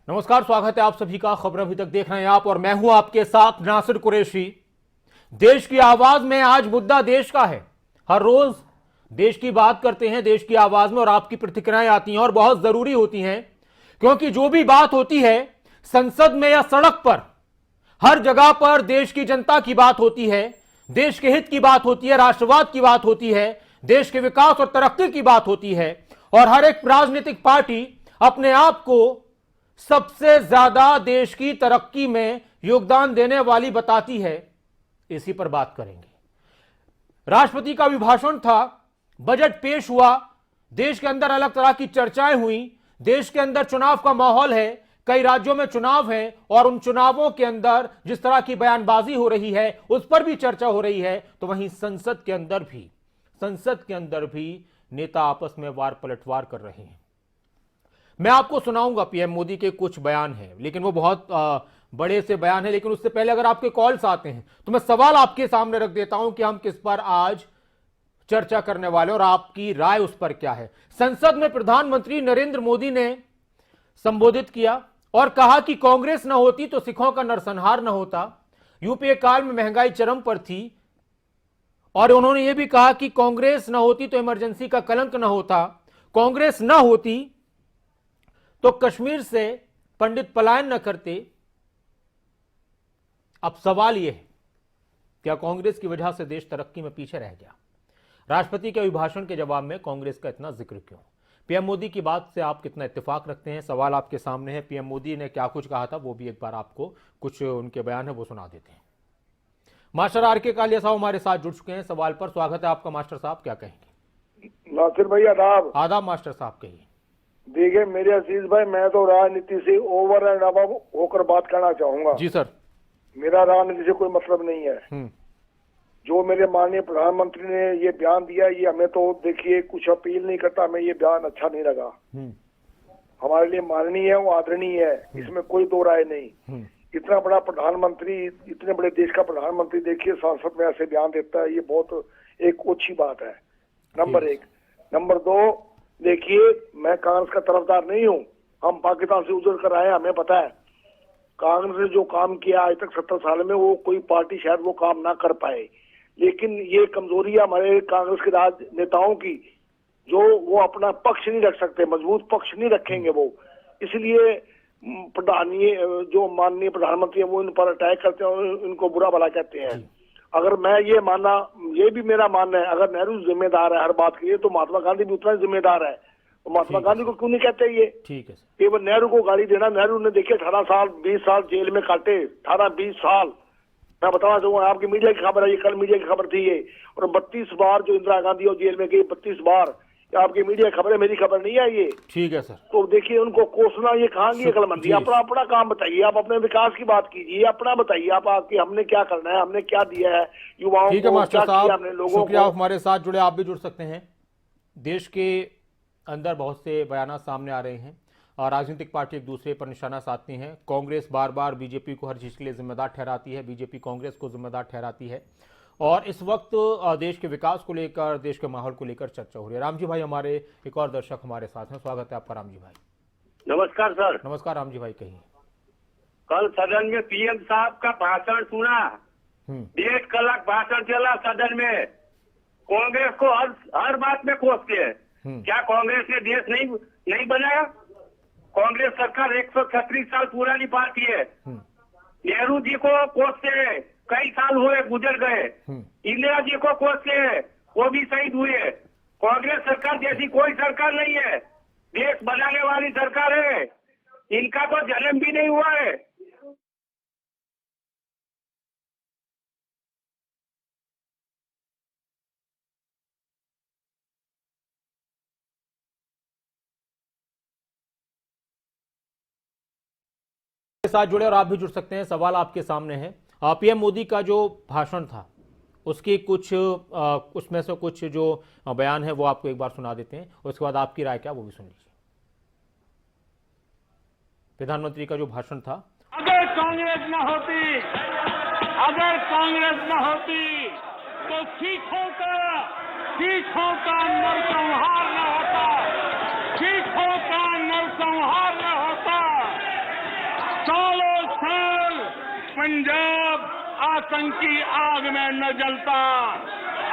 नमस्कार, स्वागत है आप सभी का। खबर अभी तक देख रहे हैं आप और मैं हूं आपके साथ नासिर कुरैशी। देश की आवाज में आज मुद्दा देश का है। हर रोज देश की बात करते हैं देश की आवाज में और आपकी प्रतिक्रियाएं आती हैं और बहुत जरूरी होती हैं, क्योंकि जो भी बात होती है संसद में या सड़क पर, हर जगह पर देश की जनता की बात होती है, देश के हित की बात होती है, राष्ट्रवाद की बात होती है, देश के विकास और तरक्की की बात होती है। और हर एक राजनीतिक पार्टी अपने आप को सबसे ज्यादा देश की तरक्की में योगदान देने वाली बताती है। इसी पर बात करेंगे। राष्ट्रपति का अभिभाषण था, बजट पेश हुआ, देश के अंदर अलग तरह की चर्चाएं हुई, देश के अंदर चुनाव का माहौल है, कई राज्यों में चुनाव है और उन चुनावों के अंदर जिस तरह की बयानबाजी हो रही है उस पर भी चर्चा हो रही है। तो वहीं संसद के अंदर भी नेता आपस में वार पलटवार कर रहे हैं। मैं आपको सुनाऊंगा, पीएम मोदी के कुछ बयान हैं, लेकिन वो बहुत बड़े से बयान है। लेकिन उससे पहले अगर आपके कॉल्स आते हैं तो मैं सवाल आपके सामने रख देता हूं कि हम किस पर आज चर्चा करने वाले और आपकी राय उस पर क्या है। संसद में प्रधानमंत्री नरेंद्र मोदी ने संबोधित किया और कहा कि कांग्रेस न होती तो सिखों का नरसंहार न होता। यूपीए काल में महंगाई चरम पर थी और उन्होंने यह भी कहा कि कांग्रेस न होती तो इमरजेंसी का कलंक न होता। कांग्रेस न होती तो कश्मीर से पंडित पलायन न करते। अब सवाल यह है, क्या कांग्रेस की वजह से देश तरक्की में पीछे रह गया? राष्ट्रपति के अभिभाषण के जवाब में कांग्रेस का इतना जिक्र क्यों? पीएम मोदी की बात से आप कितना इत्तेफाक रखते हैं? सवाल आपके सामने है। पीएम मोदी ने क्या कुछ कहा था वो भी एक बार आपको कुछ उनके बयान है वो सुना देते हैं। Master R K. कालिया साहब हमारे साथ जुड़ चुके हैं सवाल पर। स्वागत है आपका मास्टर साहब, क्या कहेंगे? नासिर भाई आदाब। आदाब मास्टर साहब, कहिए। देखिए मेरे अजीज भाई, मैं तो राजनीति से ओवर एंड अबव होकर बात करना चाहूंगा। जी सर। मेरा राजनीति से कोई मतलब नहीं है। जो मेरे माननीय प्रधानमंत्री ने ये बयान दिया, ये हमें तो देखिए कुछ अपील नहीं करता, हमें ये बयान अच्छा नहीं लगा। हमारे लिए माननीय है, वो आदरणीय है, इसमें कोई दो राय नहीं। इतना बड़ा प्रधानमंत्री, इतने बड़े देश का प्रधानमंत्री देखिए संसद में ऐसे बयान देता है, ये बहुत एक अच्छी बात है, नंबर एक। नंबर दो, देखिए मैं कांग्रेस का तरफदार नहीं हूँ, हम पाकिस्तान से उजड़ कर आए, हमें पता है कांग्रेस ने जो काम किया आज तक 70 साल में, वो कोई पार्टी शायद वो काम ना कर पाए। लेकिन ये कमजोरी है हमारे कांग्रेस के राजनेताओं की, जो वो अपना पक्ष नहीं रख सकते, मजबूत पक्ष नहीं रखेंगे वो, इसलिए जो माननीय प्रधानमंत्री है वो इन पर अटैक करते हैं और इनको बुरा भला कहते हैं। अगर मैं ये मानना, ये भी मेरा मानना है, अगर नेहरू जिम्मेदार है हर बात के लिए तो महात्मा गांधी भी उतना जिम्मेदार है। तो महात्मा गांधी को क्यों नहीं कहते ये? ठीक है। केवल नेहरू को गाली देना, नेहरू ने देखिए 18 साल 20 साल जेल में काटे, 18-20 साल। मैं बताना चाहूंगा, आपकी मीडिया की खबर है ये, कल मीडिया की खबर थी ये। और 32 बार जो इंदिरा गांधी और जेल में गई, 32 बार, आपकी मीडिया खबर है, मेरी खबर नहीं है ये। ठीक है सर। तो देखिए उनको कोसना, ये कहाँ की अक्लमंदी? अपना अपना काम बताइए, आप अपने विकास की बात कीजिए, अपना बताइए आप कि हमने क्या करना है, हमने क्या दिया है युवाओं को, क्या किया हमने लोगों को। आप हमारे साथ जुड़े, आप भी जुड़ सकते हैं। देश के अंदर बहुत से बयान सामने आ रहे हैं और राजनीतिक पार्टी एक दूसरे पर निशाना साधती हैं। कांग्रेस बार बार बीजेपी को हर चीज के लिए जिम्मेदार ठहराती है, बीजेपी कांग्रेस को जिम्मेदार ठहराती है और इस वक्त देश के विकास को लेकर, देश के माहौल को लेकर चर्चा हो रही है। राम जी भाई हमारे एक और दर्शक हमारे साथ हैं, स्वागत है आपका राम जी भाई। नमस्कार सर। नमस्कार राम जी भाई, कहिए। कल सदन में पीएम साहब का भाषण सुना, 1.5 कलाक भाषण चला सदन में। कांग्रेस को हर बात में कोसते हैं। क्या कांग्रेस ने देश नहीं बनाया? कांग्रेस सरकार 136 साल पुरानी पार्टी है। नेहरू जी को कोसते हैं, कई साल हुए गुजर गए। इंदिरा जी को कोसते हैं, वो भी शहीद हुए। कांग्रेस सरकार जैसी कोई सरकार नहीं है, देश बनाने वाली सरकार है, इनका तो जन्म भी नहीं हुआ है। साथ जुड़े और आप भी जुड़ सकते हैं, सवाल आपके सामने है। पीएम मोदी का जो भाषण था उसके कुछ उसमें से कुछ जो बयान है वो आपको एक बार सुना देते हैं, उसके बाद आपकी राय क्या वो भी सुन लीजिए। प्रधानमंत्री का जो भाषण था, अगर कांग्रेस न होती तो सिखों का नरसंहार न होता, आतंक की आग में न जलता।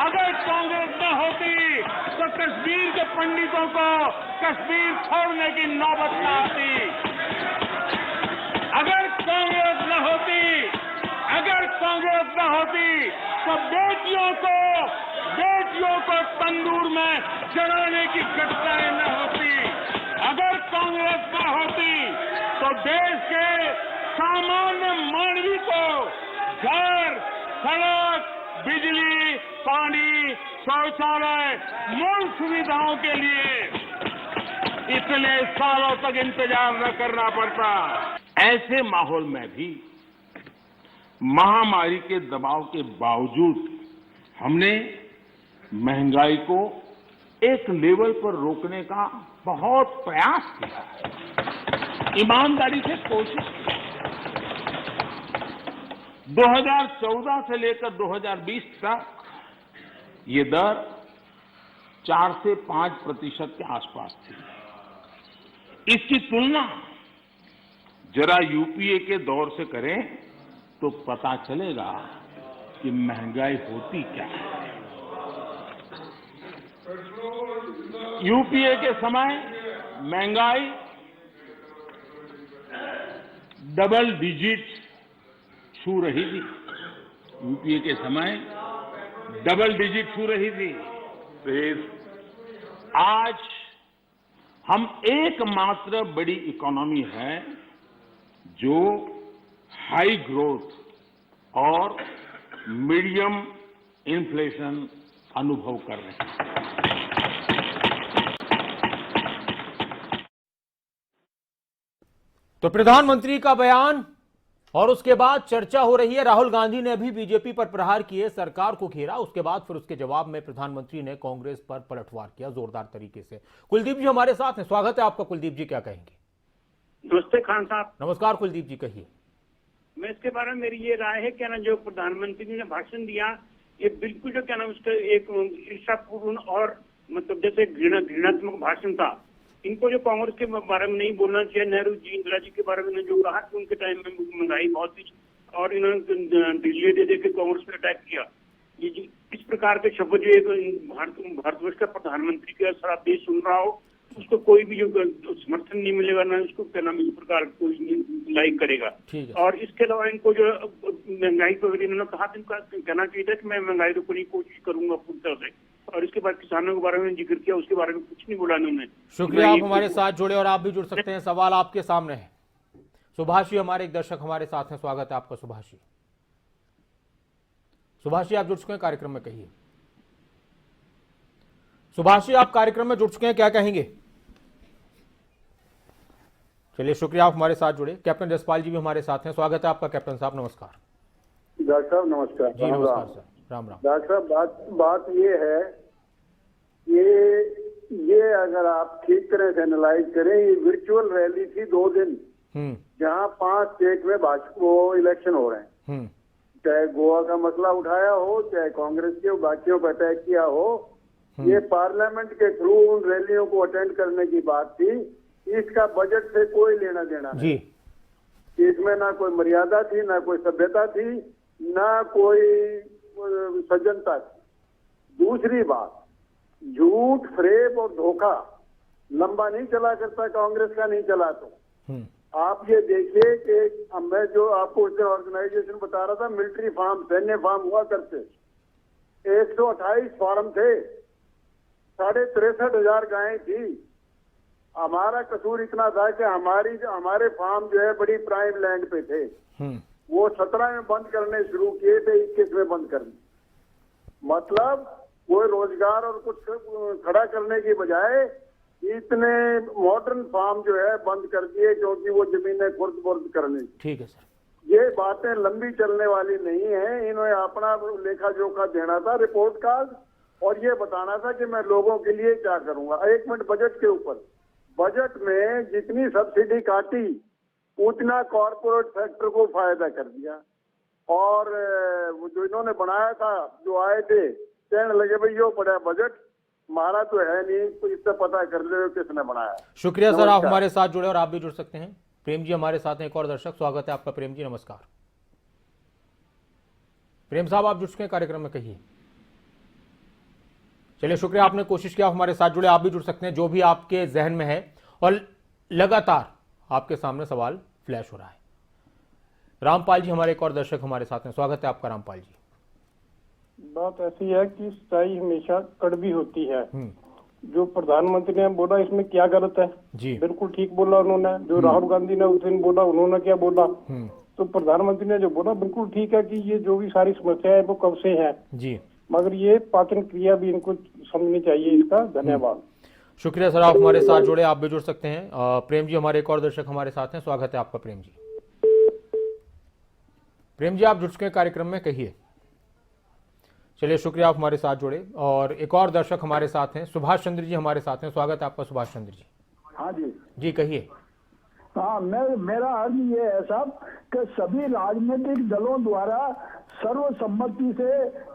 अगर कांग्रेस न होती तो कश्मीर के पंडितों को कश्मीर छोड़ने की नौबत न आती। अगर कांग्रेस न होती तो बेटियों को तंदूर में जलाने की घटनाएं न होती। अगर कांग्रेस न होती तो देश के सामान्य मानवी को घर, सड़क, बिजली, पानी, शौचालय, मूल सुविधाओं के लिए इतने सालों तक इंतजार न करना पड़ता। ऐसे माहौल में भी महामारी के दबाव के बावजूद हमने महंगाई को एक लेवल पर रोकने का बहुत प्रयास किया, ईमानदारी से कोशिश की। 2014 से लेकर 2020 तक ये दर 4 से 5% के आसपास थी। इसकी तुलना जरा यूपीए के दौर से करें तो पता चलेगा कि महंगाई होती क्या है। यूपीए के समय महंगाई डबल डिजिट छू रही थी। यूपीए के समय डबल डिजिट छू रही थी। फिर आज हम एकमात्र बड़ी इकोनॉमी है जो हाई ग्रोथ और मीडियम इन्फ्लेशन अनुभव कर रहे हैं। तो प्रधानमंत्री का बयान और उसके बाद चर्चा हो रही है। राहुल गांधी ने भी बीजेपी पर प्रहार किए, सरकार को घेरा। उसके बाद फिर उसके जवाब में प्रधानमंत्री ने कांग्रेस पर पलटवार किया जोरदार तरीके से। कुलदीप जी हमारे साथ हैं, स्वागत है आपका। कुलदीप जी क्या कहेंगे? नमस्ते खान साहब। नमस्कार कुलदीप जी, कहिए। मैं इसके बारे में मेरी ये राय है क्या ना, जो प्रधानमंत्री ने भाषण दिया ये बिल्कुल जो क्या ना उसका एक ईर्ष्यापूर्ण और मतलब जैसे घृणात्मक भाषण था। इनको जो कांग्रेस के बारे में नहीं बोलना चाहिए। नेहरू जी, इंदिरा जी के बारे में जो कहा कि उनके टाइम में महंगाई बहुत थी और इन्होंने दिल्ली दे के कांग्रेस पर अटैक किया। ये इस प्रकार के शब्द जो एक भारतवर्ष का प्रधानमंत्री का सारा देश सुन रहा हो, उसको कोई भी जो समर्थन नहीं मिलेगा ना, उसको क्या नाम इस प्रकार कोई लाइक करेगा। और इसके अलावा इनको जो महंगाई को इन्होंने कहा था, इनका कहना चाहिए था कि मैं महंगाई रोकने की कोशिश करूंगा पूरी तरह से। और इसके बाद किसानों के बारे में जिक्र किया, उसके बारे में कुछ नहीं बोला इन्होंने। शुक्रिया, आप हमारे साथ जुड़े और आप भी जुड़ सकते हैं। सवाल आपके सामने है। सुभाष जी हमारे एक दर्शक हमारे साथ हैं, स्वागत है आपका सुभाष जी। सुभाष जी आप जुड़ चुके हैं कार्यक्रम में, कहिए। सुभाष जी आप कार्यक्रम में जुड़ चुके हैं, क्या कहेंगे? चलिए शुक्रिया, आप हमारे साथ जुड़े। कैप्टन जसपाल जी भी हमारे साथ हैं, स्वागत है आपका कैप्टन साहब। नमस्कार डॉक्टर साहब। नमस्कार जी। नमस्कार सर, राम राम। डॉक्टर साहब बात ये है, ये अगर आप ठीक तरह से एनालाइज करें, ये वर्चुअल रैली थी 2 दिन, जहां 5 स्टेट में भाजपा इलेक्शन हो रहे हैं। चाहे गोवा का मसला उठाया हो, चाहे कांग्रेस के बाकियों पर अटैक किया हो, ये पार्लियामेंट के थ्रू उन रैलियों को अटेंड करने की बात थी। इसका बजट से कोई लेना देना नहीं। इसमें ना कोई मर्यादा थी, ना कोई सभ्यता थी, ना कोई सज्जनता थी। दूसरी बात, झूठ, फरेब और धोखा लंबा नहीं चला करता, कांग्रेस का नहीं चला। तो आप ये देखिए कि मैं जो आपको उससे ऑर्गेनाइजेशन बता रहा था, मिलिट्री फार्म, सैन्य फार्म हुआ करते, 128 फार्म थे, 63,500 गायें थी। हमारा कसूर इतना था कि हमारे फार्म जो है बड़ी प्राइम लैंड पे थे। वो 17 में बंद करने शुरू किए थे, 21 में बंद करने। मतलब कोई रोजगार और कुछ खड़ा करने की बजाय इतने मॉडर्न फार्म जो है बंद कर दिए, क्योंकि वो जमीनें खुर्द-बुर्द करने। ठीक है सर। ये बातें लंबी चलने वाली नहीं है। इन्होंने अपना लेखा जोखा देना था, रिपोर्ट कार्ड, और ये बताना था कि मैं लोगों के लिए क्या करूंगा। 1 मिनट बजट के ऊपर। बजट में जितनी सब्सिडी काटी उतना कॉर्पोरेट सेक्टर को फायदा कर दिया। और जो इन्होंने बनाया था, जो आए थे, कहने लगे भाई यो पड़ा बजट हमारा तो है नहीं, तो इससे पता कर ले किसने बनाया। शुक्रिया सर, आप हमारे साथ जुड़े और आप भी जुड़ सकते हैं। प्रेम जी हमारे साथ हैं, एक और दर्शक, स्वागत है आपका प्रेम जी। नमस्कार। प्रेम साहब आप जुड़ चुके हैं कार्यक्रम में, कहिए। चलिए शुक्रिया, आपने कोशिश किया हमारे साथ जुड़े। आप भी जुड़ सकते हैं जो भी आपके जहन में है, और लगातार आपके सामने सवाल फ्लैश हो रहा है। रामपाल जी हमारे एक और दर्शक हमारे साथ हैं, स्वागत है आपका रामपाल जी। बात ऐसी है कि सच्चाई हमेशा कड़वी होती है। जो प्रधानमंत्री ने बोला इसमें क्या गलत है जी, बिल्कुल ठीक बोला उन्होंने। जो राहुल गांधी ने उस दिन बोला, उन्होंने क्या बोला, तो प्रधानमंत्री ने जो बोला बिल्कुल ठीक है कि ये जो भी सारी समस्या है वो कब से है जी, मगर ये पाचन क्रिया भी इनको समझनी चाहिए इसका। धन्यवाद। शुक्रिया सर, आप हमारे साथ जुड़े। आप भी जुड़ सकते हैं। प्रेम जी हमारे एक और दर्शक हमारे साथ हैं, स्वागत है आपका प्रेम जी। प्रेम जी आप जुड़ चुके हैं कार्यक्रम में, कहिए। चलिए शुक्रिया, आप हमारे साथ जुड़े। और एक और दर्शक हमारे साथ हैं, सुभाष चंद्र जी हमारे साथ हैं, स्वागत है आपका सुभाष चंद्र जी। हाँ जी जी कहिए। हाँ, मेरा अर्ज ये है साहब कि सभी राजनीतिक दलों द्वारा सर्वसम्मति से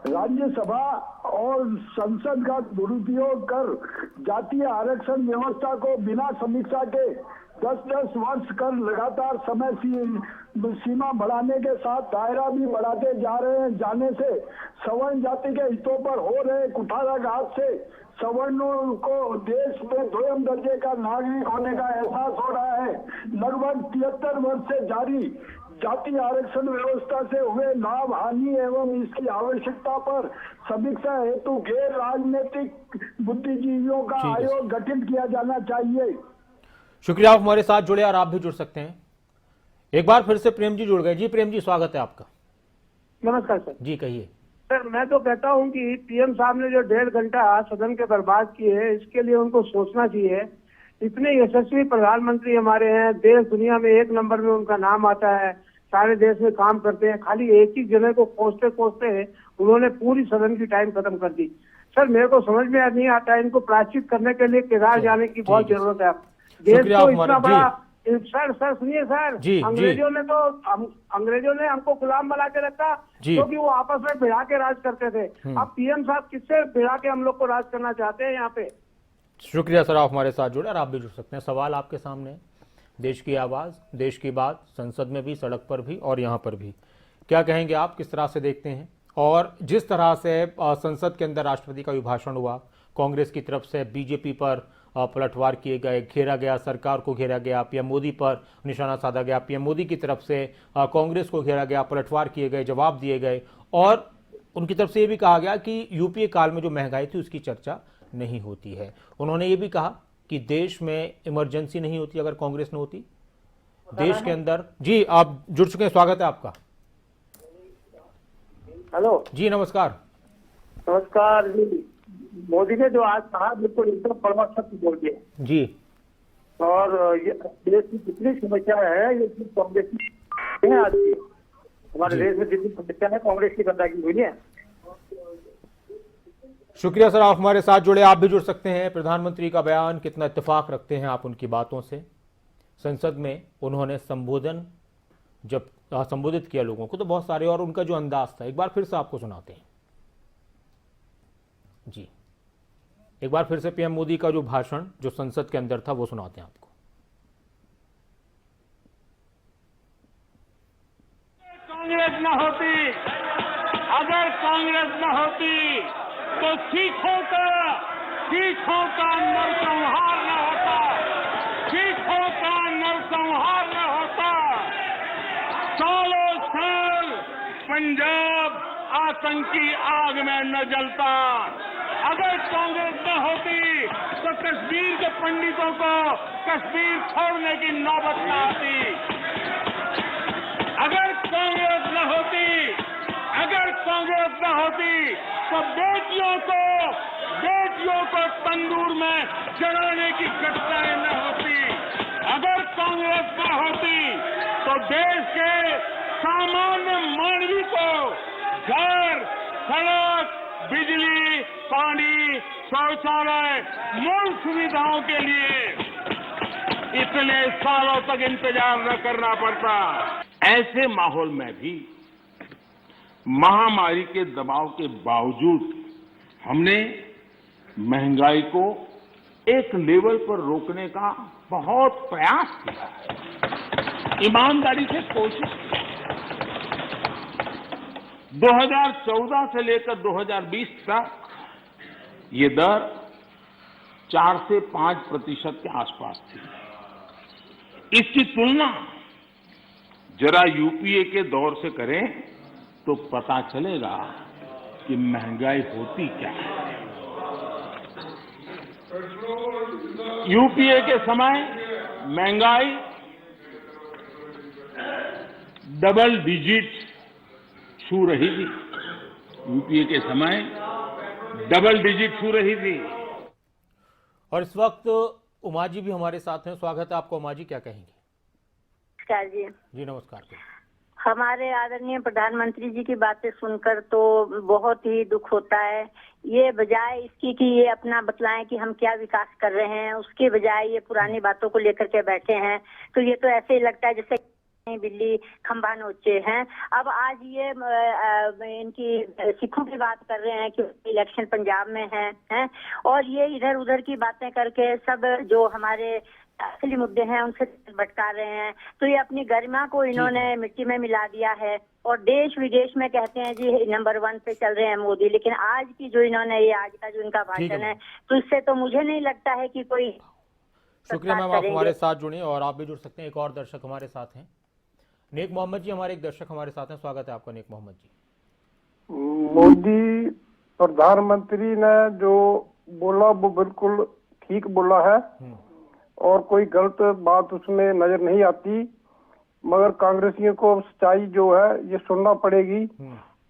राज्यसभा और संसद का दुरुपयोग कर जातीय आरक्षण व्यवस्था को बिना समीक्षा के 10-10 वर्ष कर लगातार समय सीमा बढ़ाने के साथ दायरा भी बढ़ाते जा रहे हैं। जाने से सवर्ण जाति के हितों पर हो रहे कुठाराघात से सवर्णों को देश में दोयम दर्जे का नागरिक होने का एहसास हो रहा है। लगभग 73 वर्ष से जारी जातीय आरक्षण व्यवस्था से हुए लाभ हानि एवं इसकी आवश्यकता पर समीक्षा हेतु गैर राजनीतिक बुद्धिजीवियों का आयोग गठित किया जाना चाहिए। शुक्रिया, आप हमारे साथ जुड़े और आप भी जुड़ सकते हैं। एक बार फिर से प्रेम जी जुड़ गए। जी प्रेम जी स्वागत है आपका। नमस्कार सर। जी कहिए। सर मैं तो कहता हूं कि पीएम साहब ने जो 1.5 घंटा सदन के बर्बाद किए हैं, इसके लिए उनको सोचना चाहिए। इतने यशस्वी प्रधानमंत्री हमारे हैं, देश दुनिया में 1 नंबर में उनका नाम आता है, सारे देश में काम करते हैं, खाली एक ही जने को कोसते कोसते उन्होंने पूरी सदन की टाइम खत्म कर दी। सर मेरे को समझ में नहीं आता है, इनको प्रायश्चित करने के लिए केदार जाने की बहुत जरूरत है। देश को इतना बड़ा सर सुनिए सर, अंग्रेजों ने हमको गुलाम बना के रखा क्योंकि वो आपस में भिड़ा के राज करते थे। अब पीएम साहब किससे भिड़ा के हम लोग को राज करना चाहते हैं यहाँ पे। शुक्रिया सर, आप हमारे साथ जुड़े और आप भी जुड़ सकते हैं। सवाल आपके सामने है, देश की आवाज, देश की बात, संसद में भी, सड़क पर भी और यहाँ पर भी। क्या कहेंगे आप, किस तरह से देखते हैं? और जिस तरह से संसद के अंदर राष्ट्रपति का अभिभाषण हुआ, कांग्रेस की तरफ से बीजेपी पर पलटवार किए गए, घेरा गया, सरकार को घेरा गया, पीएम मोदी पर निशाना साधा गया, पीएम मोदी की तरफ से कांग्रेस को घेरा गया, पलटवार किए गए, जवाब दिए गए, और उनकी तरफ से ये भी कहा गया कि यूपीए काल में जो महंगाई थी उसकी चर्चा नहीं होती है। उन्होंने ये भी कहा कि देश में इमरजेंसी नहीं होती अगर कांग्रेस न होती देश के अंदर। जी आप जुड़ चुके हैं, स्वागत है आपका। हेलो जी नमस्कार। नमस्कार जी। मोदी ने जो आज कहा बिल्कुल एकदम बड़ा सत्य बोल दिया जी। और ये देश की जितनी समस्या है ये कांग्रेस की है। आज की हमारे देश में जितनी समस्या है कांग्रेस की गंदगी हुई है। शुक्रिया सर, आप हमारे साथ जुड़े। आप भी जुड़ सकते हैं। प्रधानमंत्री का बयान, कितना इत्तेफाक रखते हैं आप उनकी बातों से। संसद में उन्होंने जब संबोधित किया लोगों को तो बहुत सारे, और उनका जो अंदाज था एक बार फिर से आपको सुनाते हैं। जी एक बार फिर से पीएम मोदी का जो भाषण जो संसद के अंदर था वो सुनाते हैं आपको। कांग्रेस न होती, अगर कांग्रेस न होती तो सिखों का नरसंहार न होता, सिखों का नरसंहार न होता। सालों साल पंजाब आतंकी आग में न जलता। अगर कांग्रेस न होती तो कश्मीर के पंडितों को कश्मीर छोड़ने की नौबत न आती। अगर कांग्रेस न होती तो बेटियों को तंदूर में जलाने की घटनाएं न होती। अगर कांग्रेस न होती तो देश के सामान्य मानवी को घर, सड़क, बिजली, पानी, शौचालय, मूल सुविधाओं के लिए इतने सालों तक इंतजार न करना पड़ता। ऐसे माहौल में भी महामारी के दबाव के बावजूद हमने महंगाई को एक लेवल पर रोकने का बहुत प्रयास किया, ईमानदारी से कोशिश की। 2014 से लेकर 2020 तक ये दर 4 से 5% के आसपास थी। इसकी तुलना जरा यूपीए के दौर से करें तो पता चलेगा कि महंगाई होती क्या है। यूपीए के समय महंगाई डबल डिजिट छू रही थी। यूपीए के समय डबल डिजिट छू रही थी। और इस वक्त उमा जी भी हमारे साथ हैं। स्वागत है आपको उमा जी, क्या कहेंगे? नमस्कार जी। जी नमस्कार। हमारे आदरणीय प्रधानमंत्री जी की बातें सुनकर तो बहुत ही दुख होता है। ये बजाय इसकी कि ये अपना बतलाएं कि हम क्या विकास कर रहे हैं, उसके बजाय ये पुरानी बातों को लेकर के बैठे हैं। तो ये तो ऐसे ही लगता है जैसे बिल्ली खंभा नोचे हैं। अब आज ये इनकी सिखों की बात कर रहे हैं कि इलेक्शन पंजाब में है और ये इधर उधर की बातें करके सब जो हमारे असली मुद्दे हैं उनसे भटका रहे हैं। तो ये अपनी गरिमा को इन्होंने मिट्टी में मिला दिया है और देश विदेश में कहते हैं जी नंबर 1 पे चल रहे हैं मोदी। लेकिन आज की जो इन्होंने ये आज का जो इनका भाषण है तो इससे तो मुझे नहीं लगता है कि कोई। शुक्रिया मैम, आप हमारे साथ जुड़े और आप भी जुड़ सकते हैं। एक और दर्शक हमारे साथ हैं, नेक मोहम्मद जी हमारे एक दर्शक हमारे साथ हैं। स्वागत है आपका नेक मोहम्मद जी। मोदी प्रधानमंत्री ने जो बोला वो बिल्कुल ठीक बोला है और कोई गलत बात उसमें नजर नहीं आती, मगर कांग्रेसियों को सच्चाई जो है ये सुनना पड़ेगी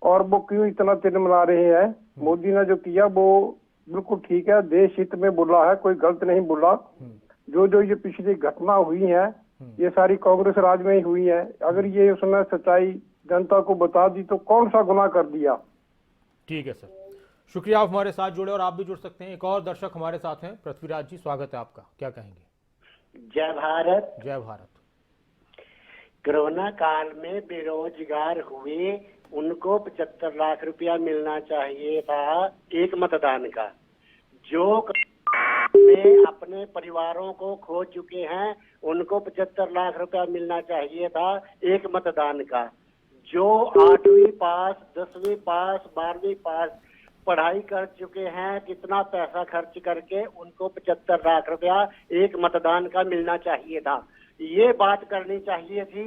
और वो क्यों इतना तिरमिरा रहे हैं। मोदी ने जो किया वो बिल्कुल ठीक है, देश हित में बोला है, कोई गलत नहीं बोला। जो ये पिछली घटना हुई है ये सारी कांग्रेस राज में ही हुई है। अगर ये उसने सच्चाई जनता को बता दी तो कौन सा गुनाह कर दिया। ठीक है सर, शुक्रिया आप हमारे साथ जुड़े और आप भी जुड़ सकते हैं। एक और दर्शक हमारे साथ हैं, पृथ्वीराज जी, स्वागत है आपका, क्या कहेंगे? जय भारत। जय भारत। कोरोना काल में बेरोजगार हुए उनको 75 लाख रुपया मिलना चाहिए था एक मतदान का। जो में अपने परिवारों को खो चुके हैं उनको 75 लाख रुपया मिलना चाहिए था एक मतदान का। जो 8वीं पास, 10वीं पास, 12वीं पास पढ़ाई कर चुके हैं कितना पैसा खर्च करके उनको 75 लाख रुपया एक मतदान का मिलना चाहिए था। ये बात करनी चाहिए थी।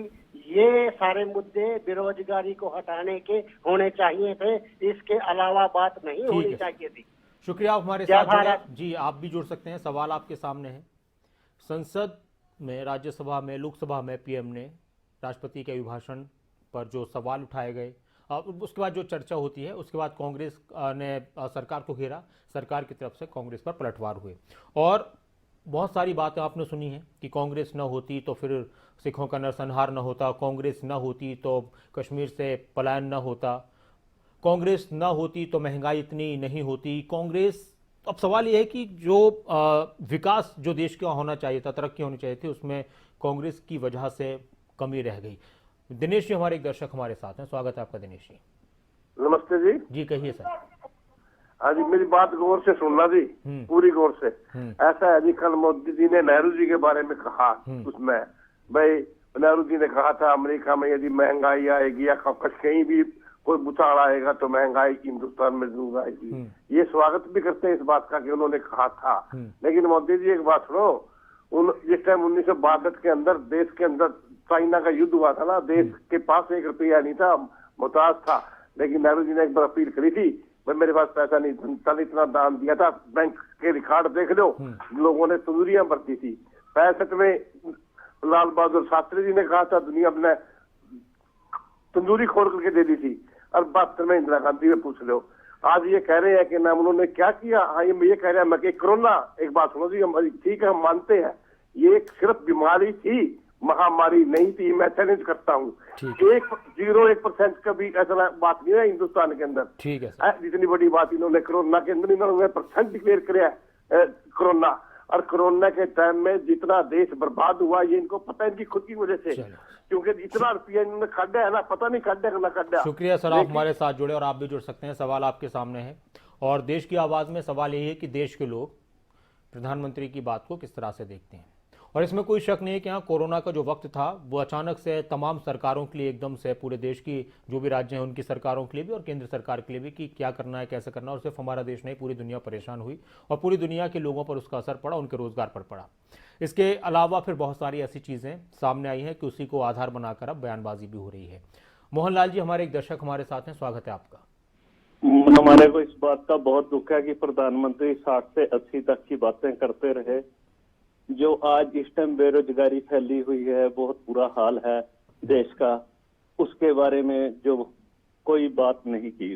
ये सारे मुद्दे बेरोजगारी को हटाने के होने चाहिए थे, इसके अलावा बात नहीं होनी चाहिए थी। शुक्रिया आप हमारे साथ जुड़े। जी आप भी जुड़ सकते हैं, सवाल आपके सामने है। संसद में, राज्यसभा में, लोकसभा में पीएम ने राष्ट्रपति के अभिभाषण पर जो सवाल उठाए गए, उसके बाद जो चर्चा होती है उसके बाद कांग्रेस ने सरकार को घेरा, सरकार की तरफ से कांग्रेस पर पलटवार हुए और बहुत सारी बातें आपने सुनी हैं कि कांग्रेस न होती तो फिर सिखों का नरसंहार न होता, कांग्रेस न होती तो कश्मीर से पलायन न होता, कांग्रेस न होती तो महंगाई इतनी नहीं होती, कांग्रेस। अब सवाल यह है कि जो विकास जो देश का होना चाहिए था, तरक्की होनी चाहिए थी, उसमें कांग्रेस की वजह से कमी रह गई। दिनेश जी हमारे एक दर्शक हमारे साथ हैं, स्वागत है आपका दिनेश जी। नमस्ते जी। जी कहिए सर। आज मेरी बात गौर से सुनना जी, पूरी गौर से। ऐसा है जी, कल मोदी जी ने नेहरू जी के बारे में कहा, उसमें भाई नेहरू जी ने कहा था अमेरिका में यदि महंगाई आएगी या कहीं भी कोई भूचाल आएगा तो महंगाई हिंदुस्तान में जरूर आएगी। ये स्वागत भी करते हैं इस बात का कि उन्होंने कहा था। लेकिन मोदी जी एक बात सुनो, जिस टाइम 1962 के अंदर देश के अंदर चाइना का युद्ध हुआ था ना, देश के पास 1 रुपया नहीं था, मुहताज था, लेकिन नेहरू जी ने एक बार अपील करी थी, भाई मेरे पास पैसा नहीं था, इतना दान दिया था, बैंक के रिकॉर्ड देख लो, लोगों ने तंदूरियां बरती थी। 65 में लाल बहादुर शास्त्री जी ने कहा था दुनिया अपने तंदूरी खोल करके दे दी थी, और 72 में इंदिरा गांधी में पूछ लो। आज ये कह रहे हैं कि नाम उन्होंने क्या किया। हाँ ये कह रहे हैं मैं कि कोरोना, एक बात सुनो जी, हमारी ठीक है हम मानते हैं ये एक सिर्फ बीमारी थी, महामारी नहीं थी, मैं चैलेंज करता हूँ। 0.1% का भी ऐसा बात नहीं है हिंदुस्तान के अंदर। ठीक है जितनी बड़ी बात इन्होंने कोरोना के अंदर इन्होंने % डिक्लेयर किया कोरोना, और कोरोना के टाइम में जितना देश बर्बाद हुआ ये इनको पता है, इनकी खुद की वजह से, क्योंकि इतना रुपया इन्होंने खाड़ा है ना, पता नहीं खाड़ा ना खाड़ा। शुक्रिया सर, आप हमारे साथ जुड़े और आप भी जुड़ सकते हैं। सवाल आपके सामने है और देश की आवाज में सवाल यही है कि देश के लोग प्रधानमंत्री की बात को किस तरह से देखते हैं और इसमें कोई शक नहीं है कि यहाँ कोरोना का जो वक्त था वो अचानक से तमाम सरकारों के लिए एकदम से पूरे देश की जो भी राज्य हैं उनकी सरकारों के लिए भी और केंद्र सरकार के लिए भी कि क्या करना है कैसे करना है। और सिर्फ हमारा देश नहीं, पूरी दुनिया परेशान हुई और पूरी दुनिया के लोगों पर उसका असर पड़ा, उनके रोजगार पर पड़ा। इसके अलावा फिर बहुत सारी ऐसी चीज़ें सामने आई हैं कि उसी को आधार बनाकर अब बयानबाजी भी हो रही है। मोहनलाल जी हमारे एक दर्शक हमारे साथ हैं, स्वागत है आपका। हमारे को इस बात का बहुत दुख है कि प्रधानमंत्री 60 से 80 तक की बातें करते रहे। जो आज इस टाइम बेरोजगारी फैली हुई है, बहुत बुरा हाल है देश का, उसके बारे में जो कोई बात नहीं की।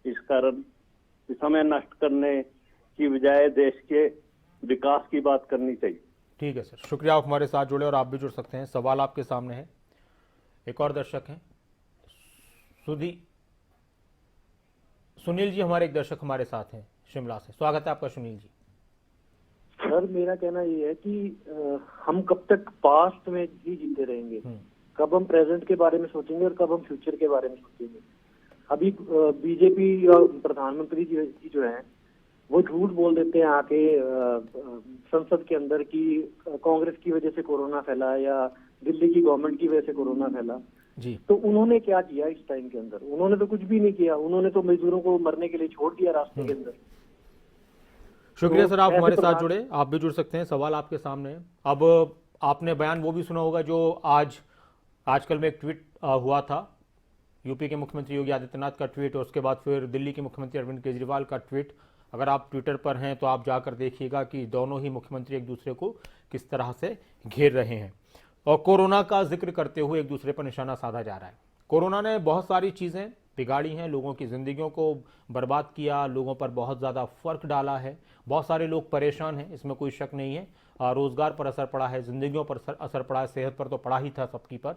इस कारण समय नष्ट करने की बजाय देश के विकास की बात करनी चाहिए। ठीक है सर, शुक्रिया आप हमारे साथ जुड़े और आप भी जुड़ सकते हैं। सवाल आपके सामने है। एक और दर्शक हैं सुनील जी, हमारे एक दर्शक हमारे साथ हैं शिमला से, स्वागत है आपका सुनील जी। सर मेरा कहना ये है कि हम कब तक पास्ट में ही जीते रहेंगे, कब हम प्रेजेंट के बारे में सोचेंगे और कब हम फ्यूचर के बारे में सोचेंगे। अभी बीजेपी और प्रधानमंत्री जी जो है वो झूठ बोल देते हैं आके संसद के अंदर कि कांग्रेस की वजह से कोरोना फैला या दिल्ली की गवर्नमेंट की वजह से कोरोना फैला जी। तो उन्होंने क्या किया इस टाइम के अंदर? उन्होंने तो कुछ भी नहीं किया, उन्होंने तो मजदूरों को मरने के लिए छोड़ दिया रास्ते के अंदर। शुक्रिया सर, आप हमारे साथ जुड़े, आप भी जुड़ सकते हैं। सवाल आपके सामने है। अब आपने बयान वो भी सुना होगा जो आजकल में एक ट्वीट हुआ था, यूपी के मुख्यमंत्री योगी आदित्यनाथ का ट्वीट और उसके बाद फिर दिल्ली के मुख्यमंत्री अरविंद केजरीवाल का ट्वीट। अगर आप ट्विटर पर हैं तो आप जाकर देखिएगा कि दोनों ही मुख्यमंत्री एक दूसरे को किस तरह से घेर रहे हैं और कोरोना का जिक्र करते हुए एक दूसरे पर निशाना साधा जा रहा है। कोरोना ने बहुत सारी चीज़ें बिगाड़ी हैं, लोगों की ज़िंदगियों को बर्बाद किया, लोगों पर बहुत ज़्यादा फ़र्क डाला है, बहुत सारे लोग परेशान हैं, इसमें कोई शक नहीं है। रोज़गार पर असर पड़ा है, ज़िंदगियों पर असर पड़ा है, सेहत पर तो पड़ा ही था सबकी पर,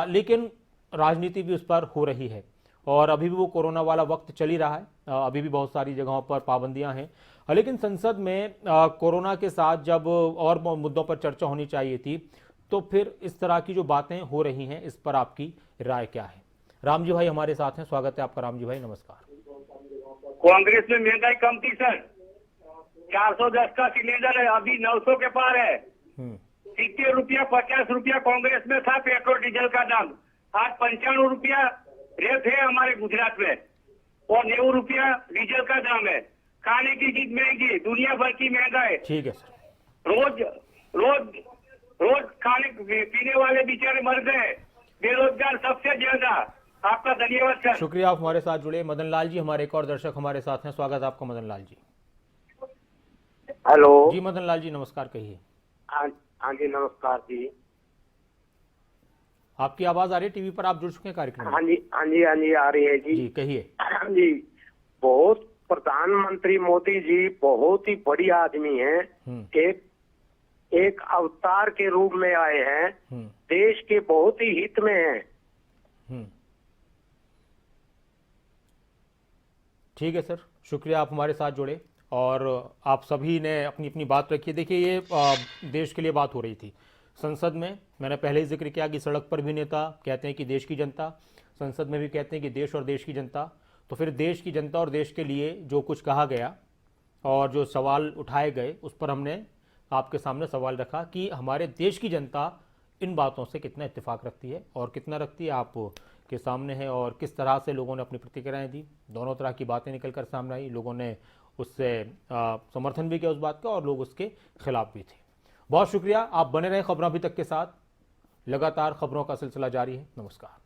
लेकिन राजनीति भी उस पर हो रही है और अभी भी वो कोरोना वाला वक्त चल ही रहा है। अभी भी बहुत सारी जगहों पर पाबंदियां हैं, लेकिन संसद में कोरोना के साथ जब और मुद्दों पर चर्चा होनी चाहिए थी तो फिर इस तरह की जो बातें हो रही हैं इस पर आपकी राय क्या है? राम जी भाई हमारे साथ हैं, स्वागत है आपका। राम जी भाई नमस्कार। कांग्रेस में महंगाई कम थी सर, 410 का सिलेंडर है, अभी 900 के पार है। 70 रुपया 50 रुपया कांग्रेस में था पेट्रोल डीजल का दाम, आज 95 रुपया रेट है हमारे गुजरात में और 90 रुपया डीजल का दाम है। खाने की चीज महंगी, दुनिया भर की महंगाई। ठीक है सर। रोज खाने पीने वाले बेचारे मर गए, बेरोजगार सबसे ज्यादा। आपका धन्यवाद सर। शुक्रिया आप हमारे साथ जुड़े। मदन लाल जी हमारे एक और दर्शक हमारे साथ हैं, स्वागत है आपका मदन लाल जी। हेलो जी मदन लाल जी नमस्कार, कहिए। हाँ जी नमस्कार जी। आपकी आवाज आ रही है, टीवी पर आप जुड़ चुके हैं कार्यक्रम? हाँ जी हाँ जी हाँ जी आ रही है जी। जी कहिए। हाँ जी, बहुत प्रधानमंत्री मोदी जी बहुत ही बढ़िया आदमी हैं, एक अवतार के रूप में आए हैं, देश के बहुत ही हित में हैं। ठीक है सर, शुक्रिया आप हमारे साथ जुड़े और आप सभी ने अपनी अपनी बात रखी। देखिए ये देश के लिए बात हो रही थी संसद में, मैंने पहले ही जिक्र किया कि सड़क पर भी नेता कहते हैं कि देश की जनता, संसद में भी कहते हैं कि देश और देश की जनता। तो फिर देश की जनता और देश के लिए जो कुछ कहा गया और जो सवाल उठाए गए उस पर हमने आपके सामने सवाल रखा कि हमारे देश की जनता इन बातों से कितना इत्तेफाक रखती है और कितना रखती है आप के सामने है और किस तरह से लोगों ने अपनी प्रतिक्रियाएं दी। दोनों तरह की बातें निकल कर सामने आई, लोगों ने उससे समर्थन भी किया उस बात का और लोग उसके खिलाफ भी थे। बहुत शुक्रिया, आप बने रहें खबरों अभी तक के साथ, लगातार खबरों का सिलसिला जारी है। नमस्कार।